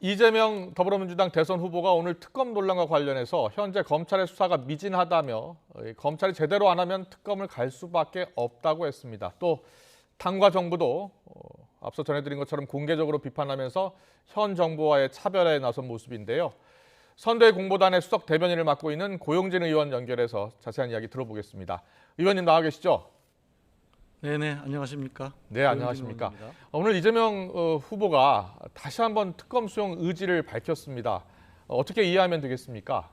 이재명 더불어민주당 대선 후보가 오늘 특검 논란과 관련해서 현재 검찰의 수사가 미진하다며 검찰이 제대로 안 하면 특검을 갈 수밖에 없다고 했습니다. 또 당과 정부도 앞서 전해드린 것처럼 공개적으로 비판하면서 현 정부와의 차별에 나선 모습인데요. 선대위 공보단의 수석 대변인을 맡고 있는 고용진 의원 연결해서 자세한 이야기 들어보겠습니다. 의원님 나와 계시죠? 네네, 안녕하십니까? 네, 안녕하십니까? 오늘 이재명 후보가 다시 한번 특검 수용 의지를 밝혔습니다. 어떻게 이해하면 되겠습니까?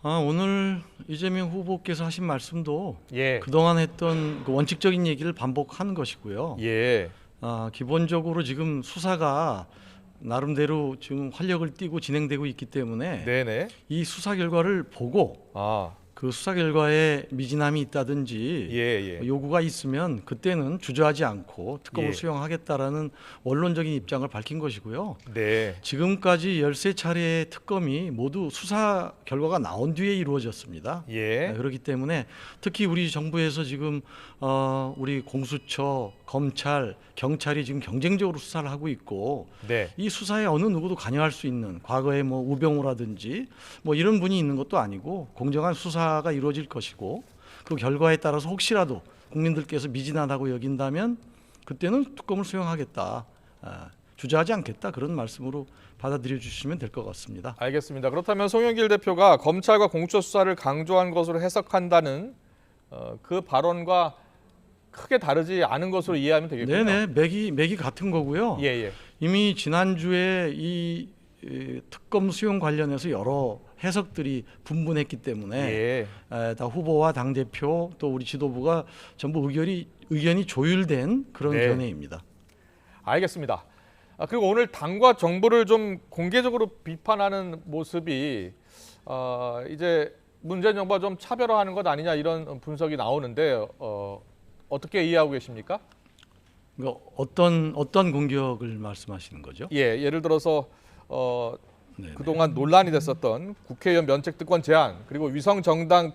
오늘 이재명 후보께서 하신 말씀도 예. 그동안 했던 그 원칙적인 얘기를 반복한 것이고요. 예. 기본적으로 지금 수사가 나름대로 지금 활력을 띠고 진행되고 있기 때문에 네네. 이 수사 결과를 보고 그 수사 결과에 미진함이 있다든지 예. 요구가 있으면 그때는 주저하지 않고 특검을 예. 수용하겠다라는 원론적인 입장을 밝힌 것이고요. 네. 지금까지 13차례의 특검이 모두 수사 결과가 나온 뒤에 이루어졌습니다. 예. 그렇기 때문에 특히 우리 정부에서 지금 우리 공수처, 검찰, 경찰이 지금 경쟁적으로 수사를 하고 있고 네. 이 수사에 어느 누구도 관여할 수 있는 과거에 뭐 우병우라든지 뭐 이런 분이 있는 것도 아니고 공정한 수사가 이루어질 것이고 그 결과에 따라서 혹시라도 국민들께서 미진하다고 여긴다면 그때는 특검을 수용하겠다. 주저하지 않겠다. 그런 말씀으로 받아들여 주시면 될 것 같습니다. 알겠습니다. 그렇다면 송영길 대표가 검찰과 공수처 수사를 강조한 것으로 해석한다는 그 발언과 크게 다르지 않은 것으로 이해하면 되겠군요. 네네, 맥이 같은 거고요. 예. 이미 지난주에 이 특검 수용 관련해서 여러 해석들이 분분했기 때문에 다 후보와 당 대표 또 우리 지도부가 전부 의견이 조율된 그런 네. 견해입니다. 알겠습니다. 그리고 오늘 당과 정부를 좀 공개적으로 비판하는 모습이 이제 문재인 정부와 좀 차별화하는 것 아니냐 이런 분석이 나오는데 어떻게 이해하고 계십니까? 그러니까 어떤 공격을 말씀하시는 거죠? 예, 예를 들어서 네네. 그동안 논란이 됐었던 국회의원 면책특권 제한 그리고 위성정당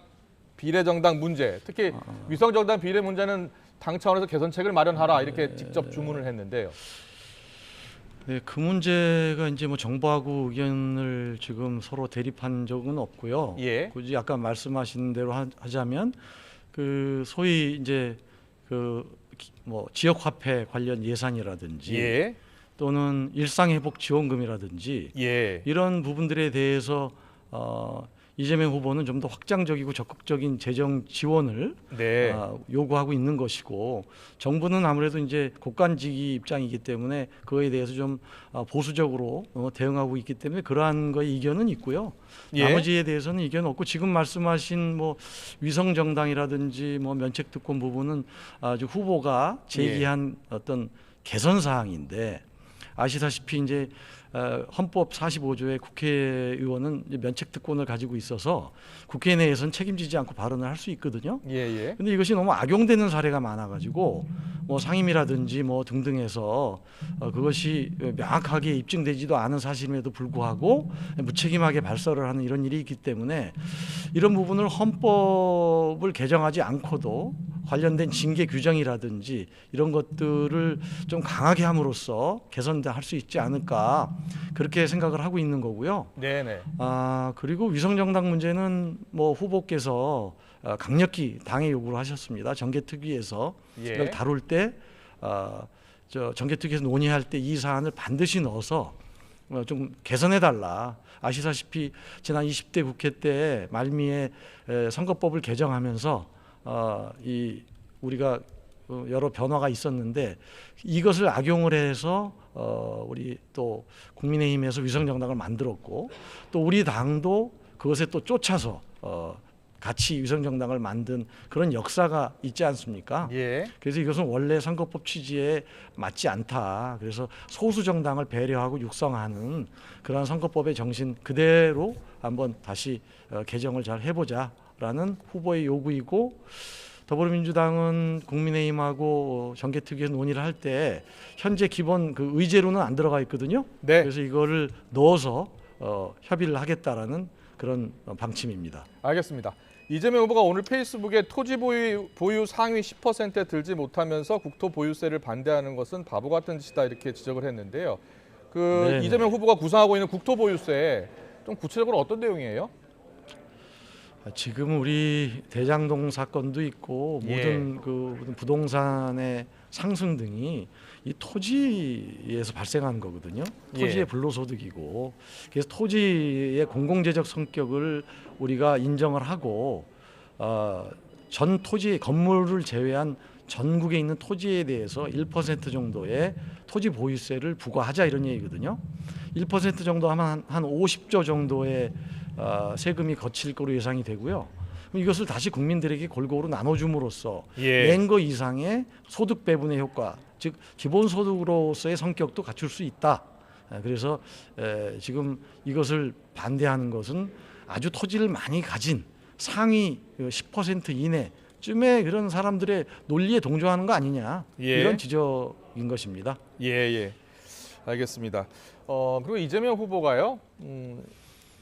비례정당 문제, 특히 위성정당 비례 문제는 당 차원에서 개선책을 마련하라 이렇게 직접 주문을 했는데요. 네, 그 문제가 이제 뭐 정부하고 의견을 지금 서로 대립한 적은 없고요. 예. 굳이 아까 말씀하신 대로 하자면 그 소위 이제 그 뭐 지역 화폐 관련 예산이라든지 예. 또는 일상회복 지원금이라든지 이런 부분들에 대해서 이재명 후보는 좀 더 확장적이고 적극적인 재정 지원을 요구하고 있는 것이고 정부는 아무래도 이제 국간지기 입장이기 때문에 그거에 대해서 좀 보수적으로 대응하고 있기 때문에 그러한 거에 이견은 있고요. 나머지에 대해서는 이견 없고 지금 말씀하신 뭐 위성정당이라든지 뭐 면책특권 부분은 아주 후보가 제기한 어떤 개선 사항인데 아시다시피 이제 헌법 45조에 국회의원은 면책특권을 가지고 있어서 국회 내에서는 책임지지 않고 발언을 할 수 있거든요. 그런데 이것이 너무 악용되는 사례가 많아가지고 뭐 상임이라든지 뭐 등등해서 그것이 명확하게 입증되지도 않은 사실임에도 불구하고 무책임하게 발설을 하는 이런 일이 있기 때문에 이런 부분을 헌법을 개정하지 않고도 관련된 징계 규정이라든지 이런 것들을 좀 강하게 함으로써 개선할 수 있지 않을까 그렇게 생각을 하고 있는 거고요. 네네. 그리고 위성정당 문제는 뭐 후보께서 강력히 당에 요구를 하셨습니다. 정개특위에서 이걸 다룰 때 정개특위에서 논의할 때 이 사안을 반드시 넣어서 좀 개선해 달라. 아시다시피 지난 20대 국회 때 말미에 선거법을 개정하면서 우리가 여러 변화가 있었는데 이것을 악용을 해서 우리 또 국민의힘에서 위성정당을 만들었고 또 우리 당도 그것에 또 쫓아서 같이 위성정당을 만든 그런 역사가 있지 않습니까? 그래서 이것은 원래 선거법 취지에 맞지 않다. 그래서 소수 정당을 배려하고 육성하는 그러한 선거법의 정신 그대로 한번 다시 개정을 잘 해보자라는 후보의 요구이고 더불어민주당은 국민의힘하고 정개특위에서 논의를 할 때 현재 기본 그 의제로는 안 들어가 있거든요. 그래서 이거를 넣어서 협의를 하겠다라는 그런 방침입니다. 알겠습니다. 이재명 후보가 오늘 페이스북에 토지 보유 상위 10%에 들지 못하면서 국토 보유세를 반대하는 것은 바보 같은 짓이다 이렇게 지적을 했는데요. 네네. 이재명 후보가 구상하고 있는 국토보유세 좀 구체적으로 어떤 내용이에요? 지금 우리 대장동 사건도 있고 예. 모든 모든 부동산의 상승 등이 이 토지에서 발생한 거거든요. 토지의 예. 불로소득이고, 그래서 토지의 공공재적 성격을 우리가 인정을 하고 전 토지 건물을 제외한 전국에 있는 토지에 대해서 1% 정도의 토지 보유세를 부과하자 이런 얘기거든요. 1% 정도 하면 한 50조 정도의 세금이 거칠 거로 예상이 되고요. 이것을 다시 국민들에게 골고루 나눠줌으로써 예. 낸 거 이상의 소득 배분의 효과, 즉 기본소득으로서의 성격도 갖출 수 있다. 그래서 지금 이것을 반대하는 것은 아주 토지를 많이 가진 상위 10% 이내쯤의 그런 사람들의 논리에 동조하는 거 아니냐, 예. 이런 지적인 것입니다. 예. 알겠습니다. 그리고 이재명 후보가요.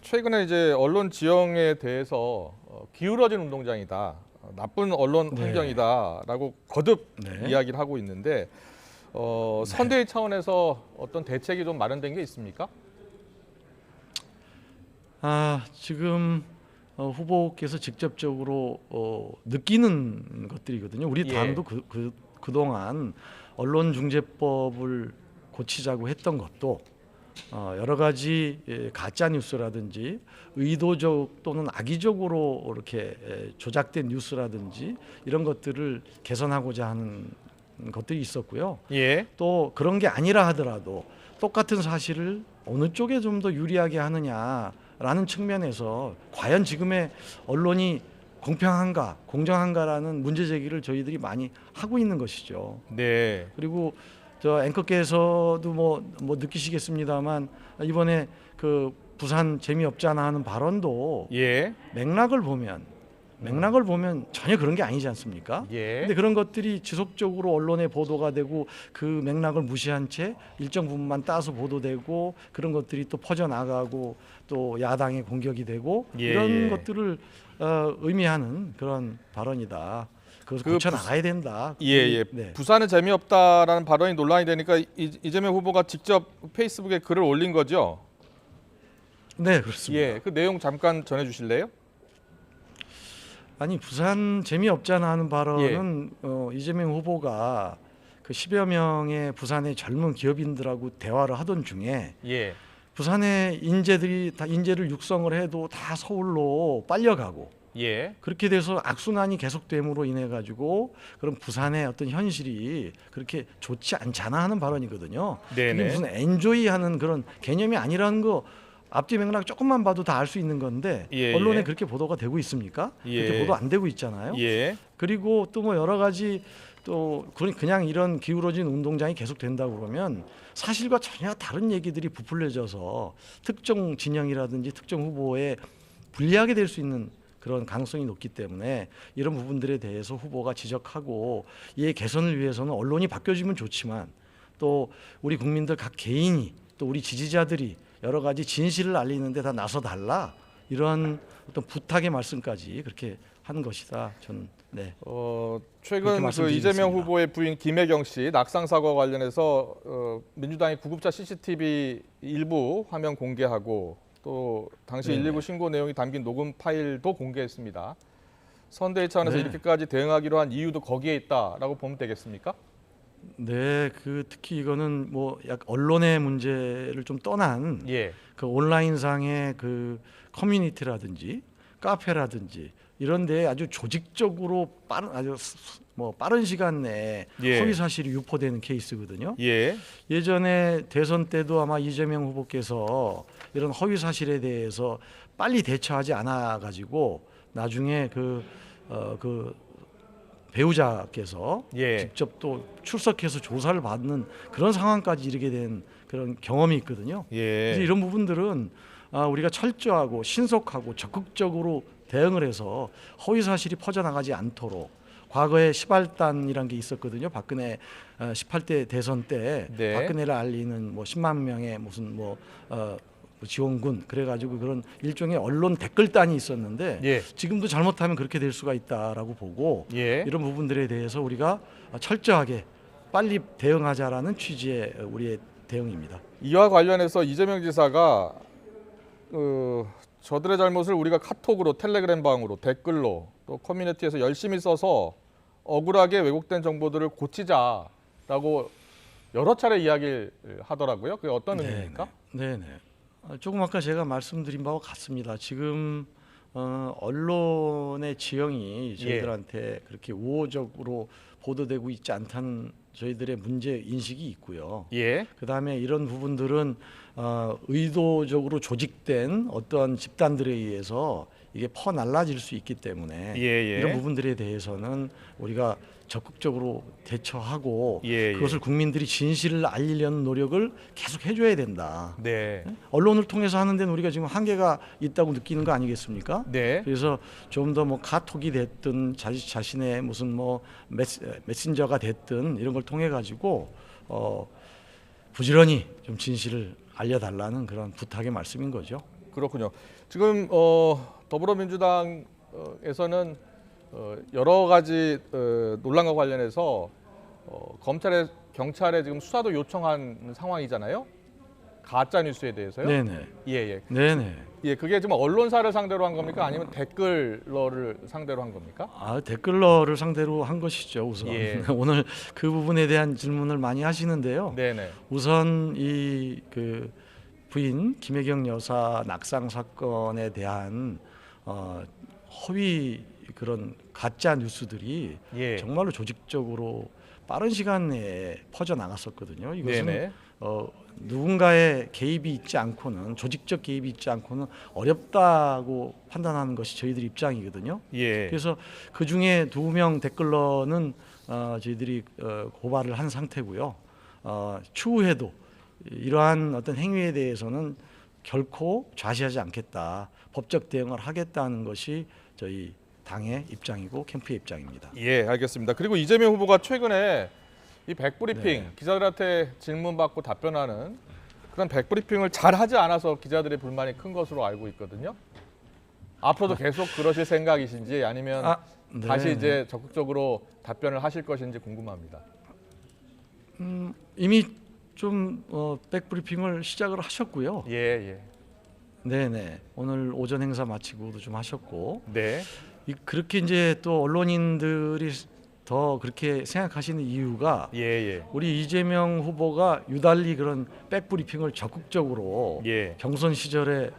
최근에 이제 언론 지형에 대해서 기울어진 운동장이다, 나쁜 언론 네. 환경이다라고 거듭 네. 이야기를 하고 있는데 선대위 차원에서 어떤 대책이 좀 마련된 게 있습니까? 지금 후보께서 직접적으로 느끼는 것들이거든요. 우리 예. 당도 그동안 언론중재법을 고치자고 했던 것도 여러 가지 가짜 뉴스라든지 의도적 또는 악의적으로 이렇게 조작된 뉴스라든지 이런 것들을 개선하고자 하는 것들이 있었고요. 예. 또 그런 게 아니라 하더라도 똑같은 사실을 어느 쪽에 좀 더 유리하게 하느냐라는 측면에서 과연 지금의 언론이 공평한가, 공정한가라는 문제 제기를 저희들이 많이 하고 있는 것이죠. 네. 그리고 저 앵커께서도 뭐 느끼시겠습니다만 이번에 그 부산 재미없잖아 하는 발언도 예. 맥락을 보면 전혀 그런 게 아니지 않습니까? 예. 근데 그런 것들이 지속적으로 언론에 보도가 되고 그 맥락을 무시한 채 일정 부분만 따서 보도되고 그런 것들이 또 퍼져나가고 또 야당의 공격이 되고 이런 것들을 의미하는 그런 발언이다. 그것을 고쳐 나가야 된다. 예. 네. 부산은 재미없다라는 발언이 논란이 되니까 이재명 후보가 직접 페이스북에 글을 올린 거죠? 네, 그렇습니다. 예. 그 내용 잠깐 전해 주실래요? 아니, 부산 재미없잖아 하는 발언은 이재명 후보가 그 10여 명의 부산의 젊은 기업인들하고 대화를 하던 중에 예. 부산의 인재들이 다 인재를 육성을 해도 다 서울로 빨려가고 예. 그렇게 돼서 악순환이 계속됨으로 인해 가지고 그런 부산의 어떤 현실이 그렇게 좋지 않잖아 하는 발언이거든요. 네네. 그게 무슨 엔조이하는 그런 개념이 아니라는 거 앞뒤 맥락 조금만 봐도 다 알 수 있는 건데 예, 언론에 예. 그렇게 보도가 되고 있습니까? 예. 그렇게 보도 안 되고 있잖아요. 예. 그리고 또 뭐 여러 가지 또 그냥 이런 기울어진 운동장이 계속된다고 그러면 사실과 전혀 다른 얘기들이 부풀려져서 특정 진영이라든지 특정 후보에 불리하게 될 수 있는 그런 가능성이 높기 때문에 이런 부분들에 대해서 후보가 지적하고 이의 개선을 위해서는 언론이 바뀌어지면 좋지만 또 우리 국민들 각 개인이 또 우리 지지자들이 여러 가지 진실을 알리는데 다 나서 달라, 이런 어떤 부탁의 말씀까지 그렇게 하는 것이다. 저는 최근 그 이재명 후보의 부인 김혜경 씨 낙상 사고와 관련해서 민주당이 구급차 CCTV 일부 화면 공개하고 또 당시 119 신고 내용이 담긴 녹음 파일도 공개했습니다. 선대위 차원에서 이렇게까지 대응하기로 한 이유도 거기에 있다라고 보면 되겠습니까? 네, 특히 이거는 뭐 약 언론의 문제를 좀 떠난 그 온라인상의 그 커뮤니티라든지 카페라든지 이런 데 아주 조직적으로 빠른 시간 내에 허위 사실이 유포되는 케이스거든요. 예전에 대선 때도 아마 이재명 후보께서 이런 허위 사실에 대해서 빨리 대처하지 않아 가지고 나중에 그 배우자께서 직접 또 출석해서 조사를 받는 그런 상황까지 이르게 된 그런 경험이 있거든요. 그래서 이런 부분들은 우리가 철저하고 신속하고 적극적으로 대응을 해서 허위 사실이 퍼져나가지 않도록, 과거에 시발단이란 게 있었거든요. 박근혜 18대 대선 때 박근혜를 알리는 뭐 10만 명의 무슨 지원군, 그래가지고 그런 일종의 언론 댓글단이 있었는데 지금도 잘못하면 그렇게 될 수가 있다라고 보고 이런 부분들에 대해서 우리가 철저하게 빨리 대응하자라는 취지의 우리의 대응입니다. 이와 관련해서 이재명 지사가 저들의 잘못을 우리가 카톡으로, 텔레그램 방으로, 댓글로 또 커뮤니티에서 열심히 써서 억울하게 왜곡된 정보들을 고치자라고 여러 차례 이야기를 하더라고요. 그게 어떤 의미입니까? 네네. 조금 아까 제가 말씀드린 바와 같습니다. 지금 언론의 지형이 저희들한테 그렇게 우호적으로 보도되고 있지 않다는 저희들의 문제 인식이 있고요. 예. 그다음에 이런 부분들은 의도적으로 조직된 어떤 집단들에 의해서 이게 퍼날라질 수 있기 때문에 이런 부분들에 대해서는 우리가 적극적으로 대처하고 그것을 국민들이 진실을 알리려는 노력을 계속 해줘야 된다. 네. 언론을 통해서 하는 데는 우리가 지금 한계가 있다고 느끼는 거 아니겠습니까? 네. 그래서 좀 더 뭐 카톡이 됐든 자신의 무슨 뭐 메신저가 됐든 이런 걸 통해 가지고 부지런히 좀 진실을 알려달라는 그런 부탁의 말씀인 거죠. 그렇군요. 지금 더불어민주당에서는 여러 가지 논란과 관련해서 경찰에 지금 수사도 요청한 상황이잖아요. 가짜 뉴스에 대해서요. 네네. 예. 네네. 예, 그게 지금 언론사를 상대로 한 겁니까? 아니면 댓글러를 상대로 한 겁니까? 댓글러를 상대로 한 것이죠. 우선 오늘 그 부분에 대한 질문을 많이 하시는데요. 네네. 우선 이 그 부인 김혜경 여사 낙상 사건에 대한 허위 그런 가짜 뉴스들이 정말로 조직적으로 빠른 시간 내에 퍼져 나갔었거든요. 이것은 누군가의 개입이 있지 않고는, 조직적 개입이 있지 않고는 어렵다고 판단하는 것이 저희들 입장이거든요. 그래서 그 중에 2명 댓글러는 저희들이 고발을 한 상태고요. 추후에도 이러한 어떤 행위에 대해서는 결코 좌시하지 않겠다, 법적 대응을 하겠다는 것이 저희 당의 입장이고 캠프의 입장입니다. 예, 알겠습니다. 그리고 이재명 후보가 최근에 이 백브리핑, 기자들한테 질문받고 답변하는 그런 백브리핑을 잘 하지 않아서 기자들의 불만이 큰 것으로 알고 있거든요. 앞으로도 계속 그러실 생각이신지 아니면 다시 이제 적극적으로 답변을 하실 것인지 궁금합니다. 이미 좀 백브리핑을 시작을 하셨고요. 네네. 오늘 오전 행사 마치고도 좀 하셨고. 네. 그렇게 이제 또 언론인들이 더 그렇게 생각하시는 이유가 우리 이재명 후보가 유달리 그런 백브리핑을 적극적으로 경선 시절에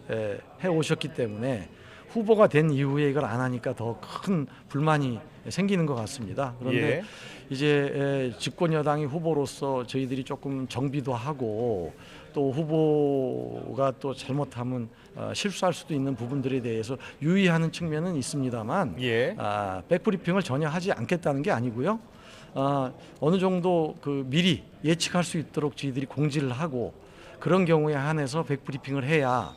해 오셨기 때문에 후보가 된 이후에 이걸 안 하니까 더 큰 불만이 생기는 것 같습니다. 그런데 이제 집권 여당이 후보로서 저희들이 조금 정비도 하고 또 후보가 또 잘못하면 실수할 수도 있는 부분들에 대해서 유의하는 측면은 있습니다만 백브리핑을 전혀 하지 않겠다는 게 아니고요. 어느 정도 그 미리 예측할 수 있도록 저희들이 공지를 하고 그런 경우에 한해서 백브리핑을 해야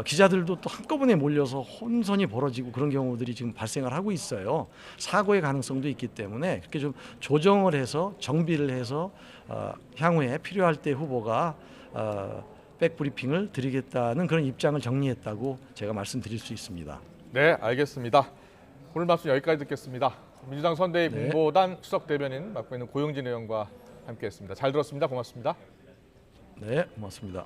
기자들도 또 한꺼번에 몰려서 혼선이 벌어지고 그런 경우들이 지금 발생을 하고 있어요. 사고의 가능성도 있기 때문에 그렇게 좀 조정을 해서 정비를 해서 향후에 필요할 때 후보가 백브리핑을 드리겠다는 그런 입장을 정리했다고 제가 말씀드릴 수 있습니다. 네, 알겠습니다. 오늘 말씀 여기까지 듣겠습니다. 민주당 선대위 공보단 수석 대변인 맡고 있는 고용진 의원과 함께했습니다. 잘 들었습니다. 고맙습니다. 네, 고맙습니다.